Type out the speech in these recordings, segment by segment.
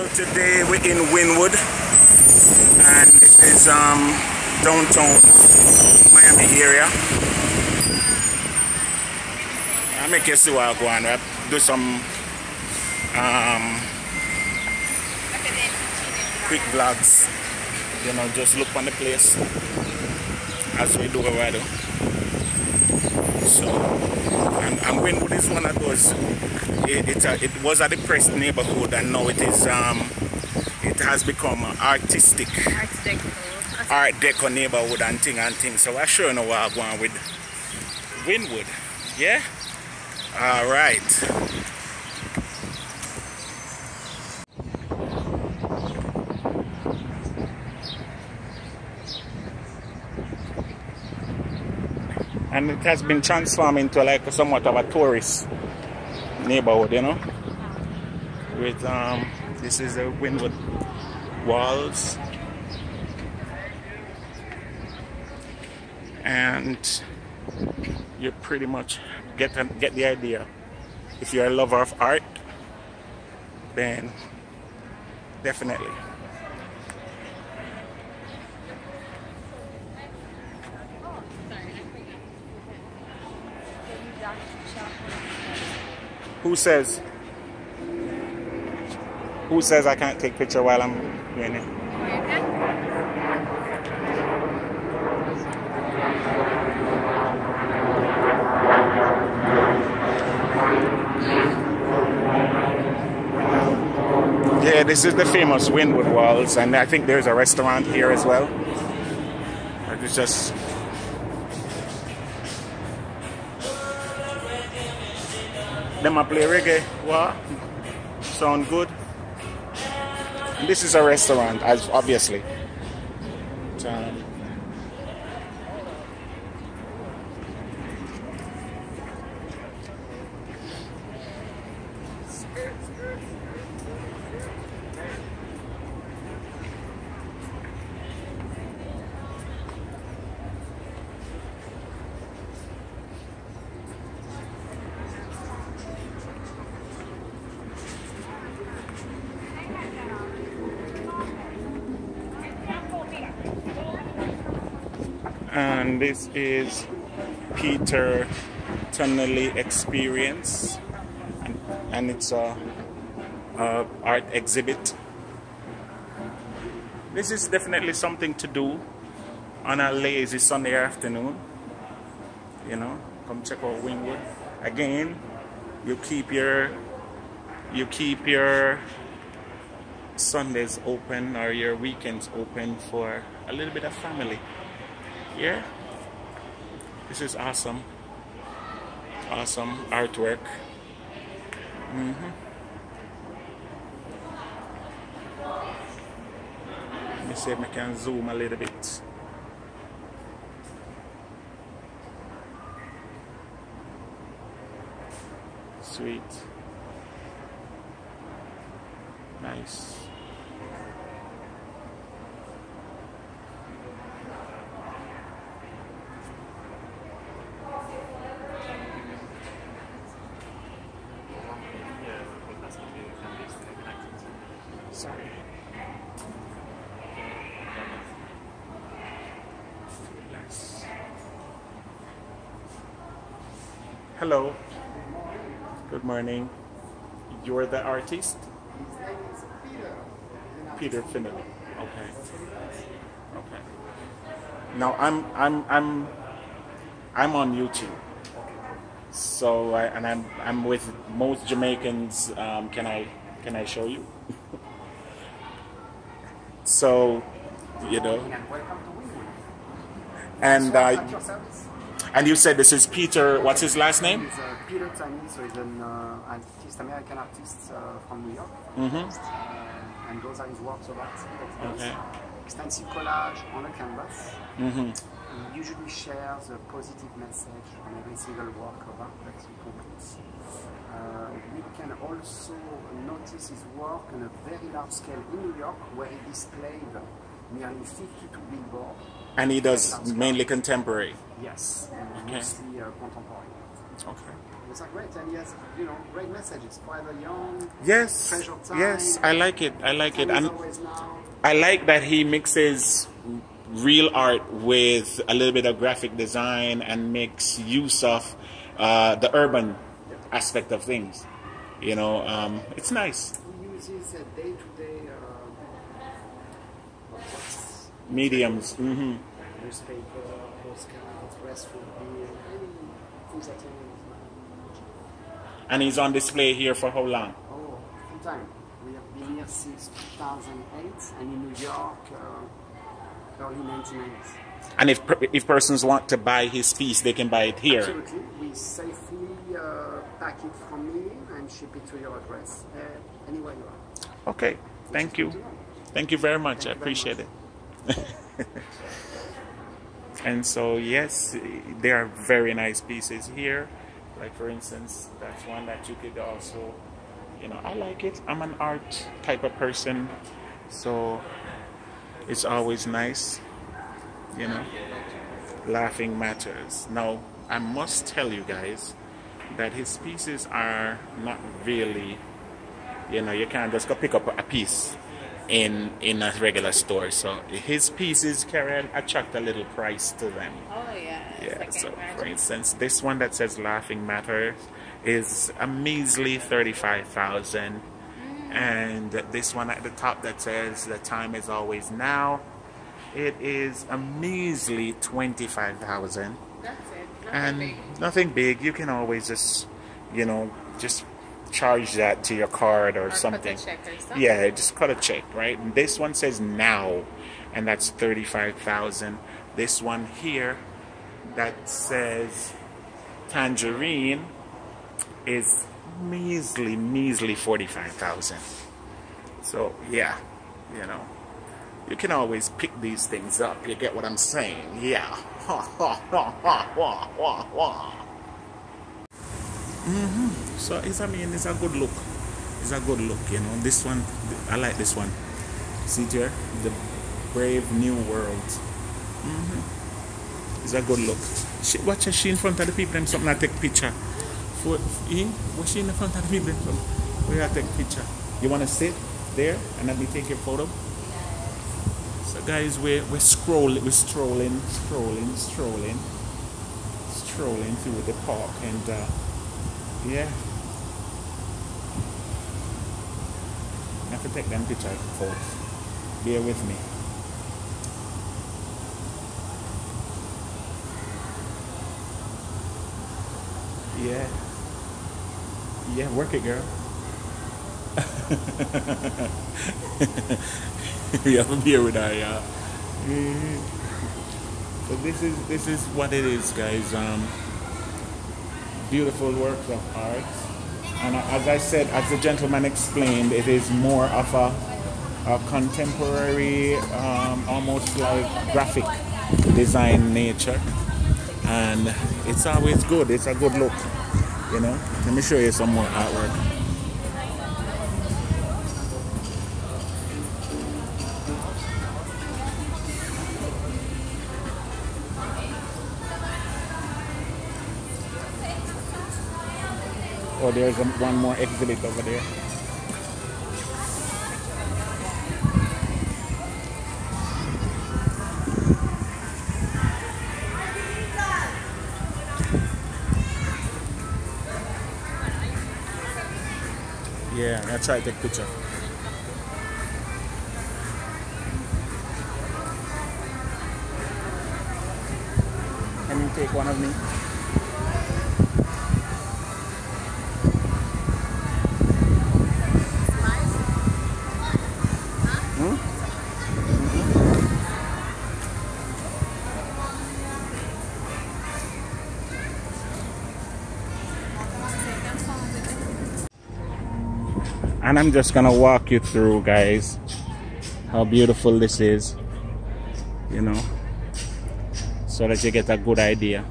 So today we're in Wynwood, and this is downtown Miami area. I make you see what I go on. I do some quick vlogs, you know, just look on the place as we do what I do. So, and Wynwood is one of those. It was a depressed neighborhood, and now it is. It has become an Art Deco neighborhood and thing. So I sure know what I'm going with Wynwood. Yeah. All right. And it has been transformed into like somewhat of a tourist neighborhood, you know. With this is the Wynwood walls, and you pretty much get the idea. If you're a lover of art, then definitely. Who says I can't take picture while I'm doing it? Yeah, this is the famous Wynwood walls, and I think there's a restaurant here as well. It's just them a play reggae. What? Sound good? And this is a restaurant, as obviously. And this is Peter Tunnelly Experience, and it's a art exhibit. This is definitely something to do on a lazy Sunday afternoon. You know, come check out Wynwood. Again, you keep your Sundays open or your weekends open for a little bit of family. Yeah, this is awesome artwork. Let me see if I can zoom a little bit. Sweet, nice. Sorry. Relax. Hello. Good morning. You're the artist? Peter Finney. Okay. Okay. Now I'm on YouTube. So I'm with most Jamaicans. Can I show you? So, you know, and you said this is Peter. What's his last name? He's Peter Tunnelly, so he's an American artist from New York. And those are his works of art. Okay. Extensive collage on a canvas. He usually shares a positive message on every single work of art that he completes. We can also notice his work on a very large scale in New York, where he displayed nearly 52 billboards. And he does mainly contemporary? Yes, mostly contemporary. Okay. It's like great, and he has, you know, great messages. Forever young. Yes. Treasure time. Yes, I like it. I like it. Time is And always now. I like that he mixes real art with a little bit of graphic design and makes use of the urban aspect of things. You know, it's nice. He uses a day-to-day Mediums. Mm-hmm. newspaper, postcards, restful beer, any things that you need. And he's on display here for how long? Oh, full time. We have been here since 2008, and in New York, early 1990s. And if persons want to buy his piece, they can buy it here. Absolutely. We safely pack it from me and ship it to your address anywhere you are. Okay. Thank you. Thank you very much. I appreciate it. And so, yes, there are very nice pieces here. Like, for instance, that's one that you could also, you know, I like it. I'm an art type of person, so it's always nice, you know. Laughing matters. Now, I must tell you guys that his pieces are not really, you know, you can't just go pick up a piece in a regular store. So his pieces attract a little price to them. Oh yeah. Yeah, so for instance, this one that says Laughing Matter is a measly 35,000. And this one at the top that says The Time Is Always Now, it is a measly 25,000. That's it. And nothing big. You can always just, you know, just charge that to your card or something. Cut a check or something. Yeah, just cut a check, right? And this one says Now, and that's 35,000. This one here that says Tangerine is measly 45,000. So yeah, you know, you can always pick these things up. You get what I'm saying? Yeah. So it's a good look. It's a good look, you know. This one, I like this one. See there, the Brave New World. It's a good look. Watch her, she in front of the people. Them something I take picture. Was she in the front of the people? Where I take picture. You want to sit there and let me take your photo? So guys, we're strolling through the park, and yeah, I have to take them picture, folks. Bear with me. Yeah, work it, girl. We have a beer with her, yeah. So this is what it is, guys. Beautiful works of art, and as I said, as the gentleman explained, it is more of a contemporary, almost like graphic design nature, and it's always good. It's a good look, you know. Let me show you some more artwork. Oh, there's one more exhibit over there. Yeah, I'll try to take a picture. Can you take one of me? And I'm just gonna walk you through, guys, how beautiful this is, you know, so that you get a good idea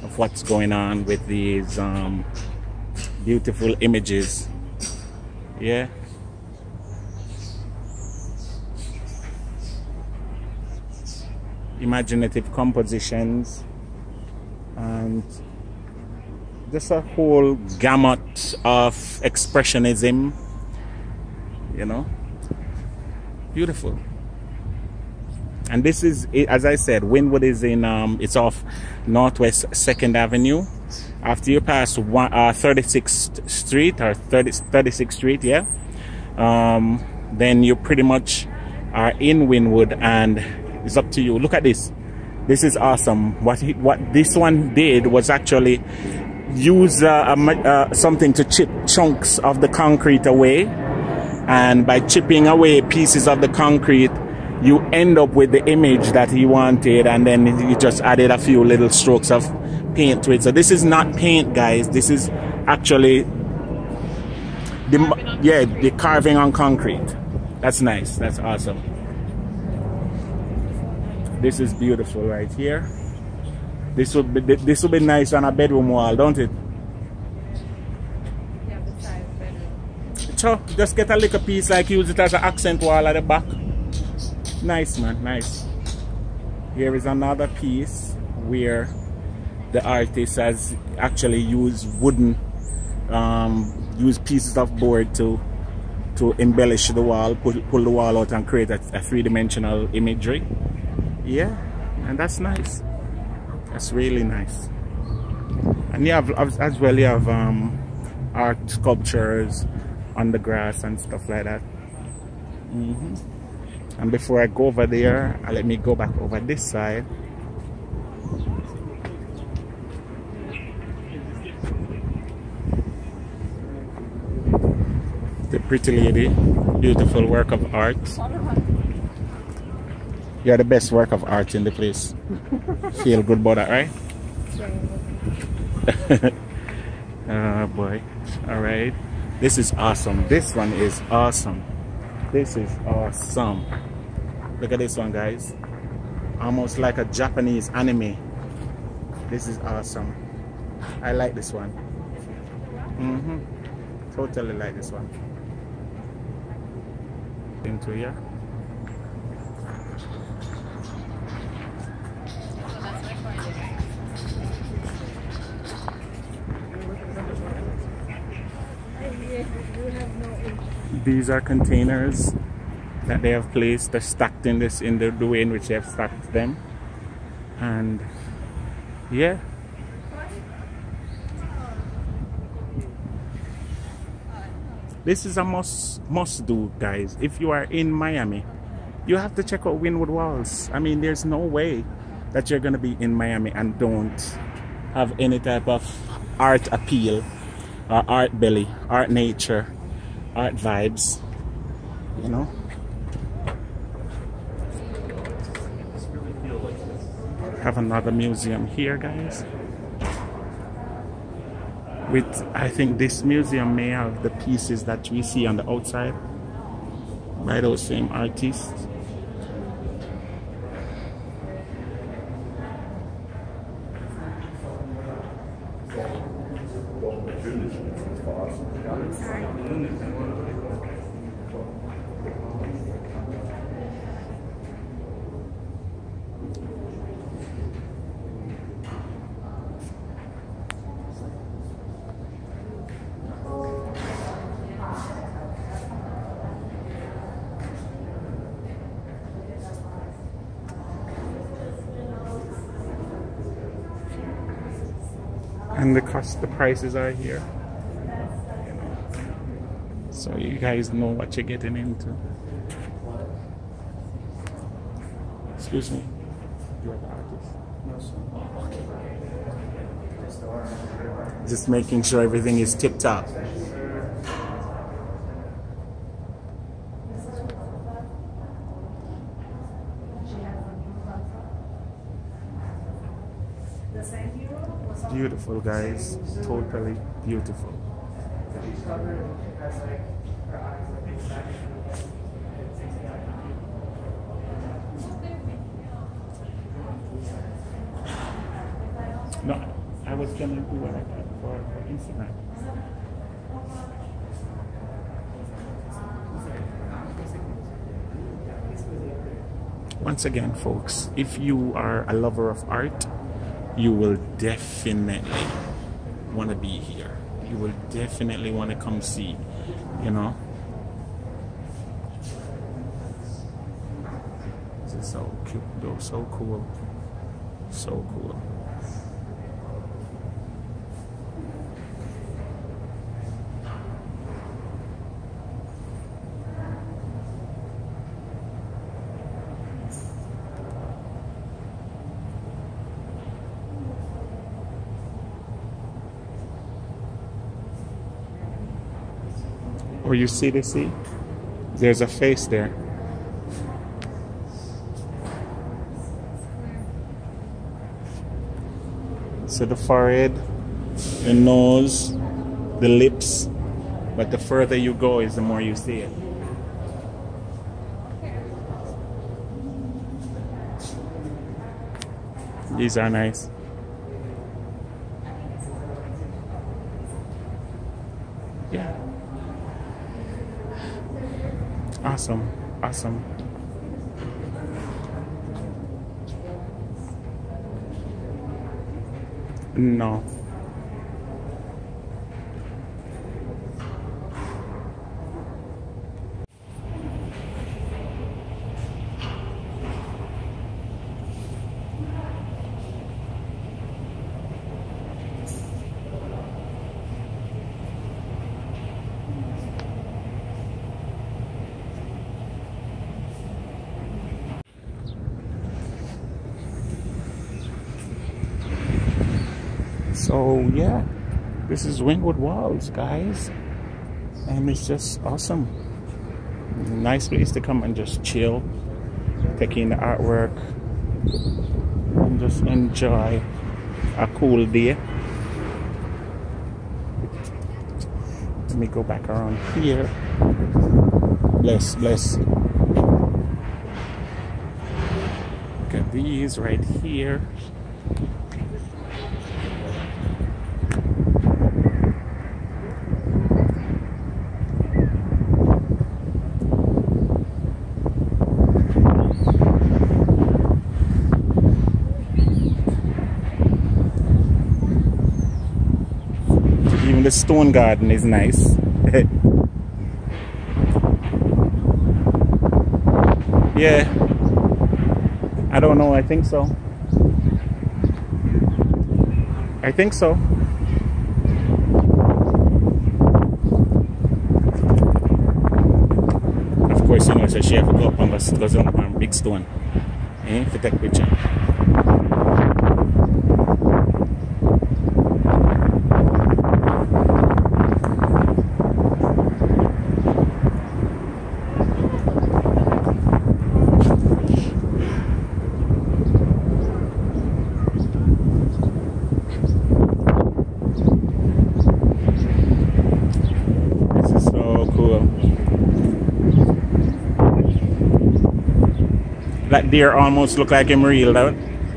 of what's going on with these beautiful images. Yeah. Imaginative compositions, and just a whole gamut of expressionism, you know. Beautiful. And this is, as I said, Wynwood is in it's off Northwest 2nd Avenue. After you pass 36th Street or 36th Street, yeah, then you pretty much are in Wynwood, and it's up to you. Look at this. This is awesome. What this one did was actually use something to chip chunks of the concrete away, and by chipping away pieces of the concrete, you end up with the image that he wanted, and then you just added a few little strokes of paint to it. So this is not paint, guys. This is actually the carving on concrete. That's nice. That's awesome. This is beautiful right here. This would be nice on a bedroom wall, don't it? Yeah, besides bedroom. So just get a little piece, like use it as an accent wall at the back. Nice, man, nice. Here is another piece where the artist has actually used wooden, use pieces of board to embellish the wall, pull the wall out and create a three-dimensional imagery. Yeah, and that's nice. That's really nice. And you have, as well, you have art sculptures on the grass and stuff like that. And before I go over there, let me go back over this side. The pretty lady, beautiful work of art. You're the best work of art in the place. Feel good about that, right? Oh boy. Alright. This is awesome. This one is awesome. This is awesome. Look at this one, guys. Almost like a Japanese anime. This is awesome. I like this one. Totally like this one. Into here. These are containers that they have placed. They're stacked in the way in which they have stacked them. And yeah, this is a must do, guys. If you are in Miami, you have to check out Wynwood Walls. I mean, there's no way that you're gonna be in Miami and don't have any type of art appeal or art belly, art nature, art vibes, you know. Have another museum here, guys. I think this museum may have the pieces that we see on the outside by those same artists. And the prices are here, you know, so you guys know what you're getting into. Excuse me, you are the artist? No, sir. Okay. Just making sure everything is tip top. Beautiful, guys. Totally beautiful. No, I was gonna do what I got for Instagram. Once again, folks, if you are a lover of art, you will definitely want to be here. You will definitely want to come see, you know. This is so cute though, so cool. So cool. Or you see the sea? There's a face there. So the forehead, the nose, the lips, but the further you go is the more you see it. These are nice. Yeah. Awesome, awesome. No. So yeah, this is Wynwood Walls, guys, and it's just awesome. Nice place to come and just chill, take in the artwork, and just enjoy a cool day. Let me go back around here. Bless, bless. Look at these right here. The stone garden is nice. Yeah, I don't know, I think so. I think so. Of course, you know, so she have to go up and go on a big stone. If you take a picture. That deer almost look like him real, though.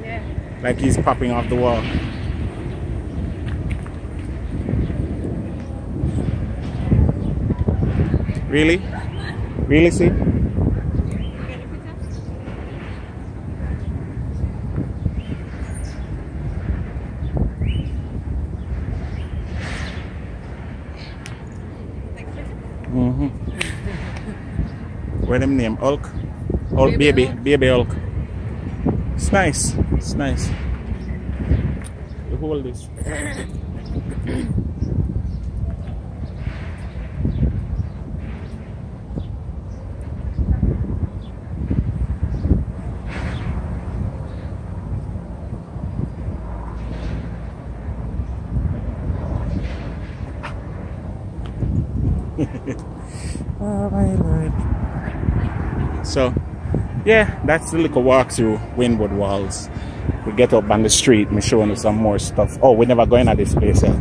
Yeah. Like he's popping off the wall. Really? Really, see? Mm-hmm. Where them name? Hulk? Hulk baby Hulk. It's nice. It's nice. You hold this. Oh my Lord. So yeah, that's the little walk through Wynwood Walls. We get up on the street, me showing you some more stuff. Oh, we're never going at this place, eh?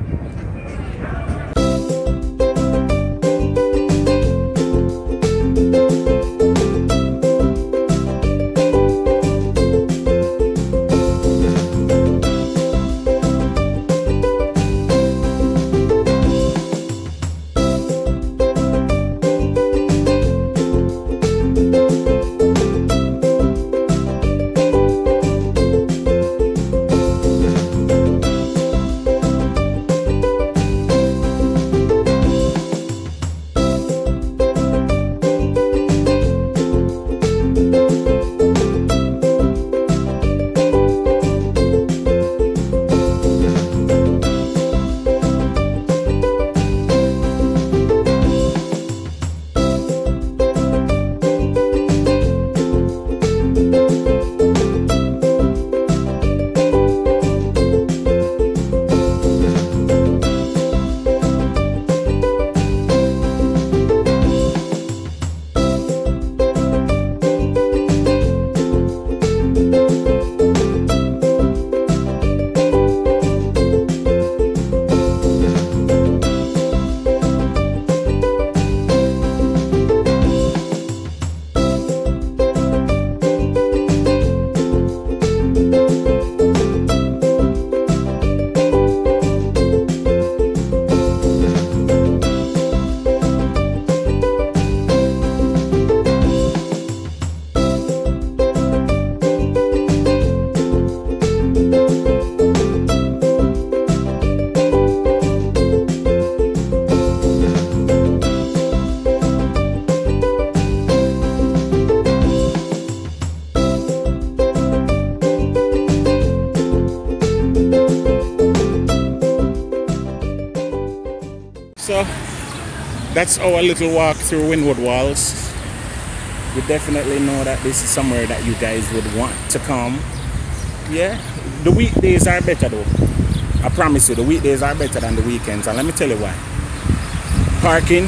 that's our little walk through Wynwood Walls. We definitely know that this is somewhere that you guys would want to come. Yeah, the weekdays are better though. I promise you, the weekdays are better than the weekends, and let me tell you why. Parking,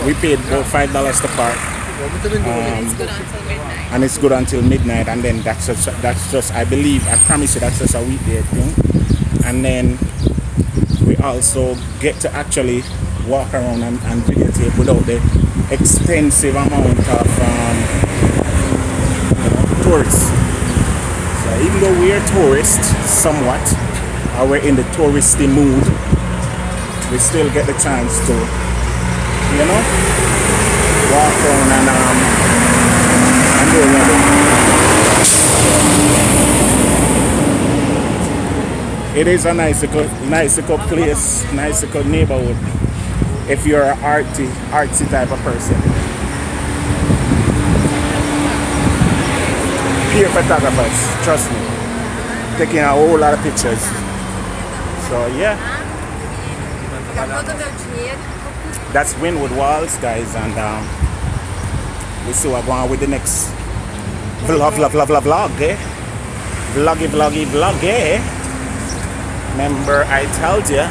we paid about $5 to park. It's good until midnight. And it's good until midnight, and then that's just I believe, I promise you, that's just a weekday thing. And then we also get to actually walk around and videotape without the extensive amount of tourists. So even though we are tourists somewhat, or we're in the touristy mood, we still get the chance to, you know, walk around and do it. It is a nice little place, nice little neighborhood if you're an artsy type of person. Peer photographers, trust me, taking a whole lot of pictures. So yeah, that's Wynwood Walls, guys, and we see what's going on with the next vlog, eh? Vloggy, eh? Remember I told you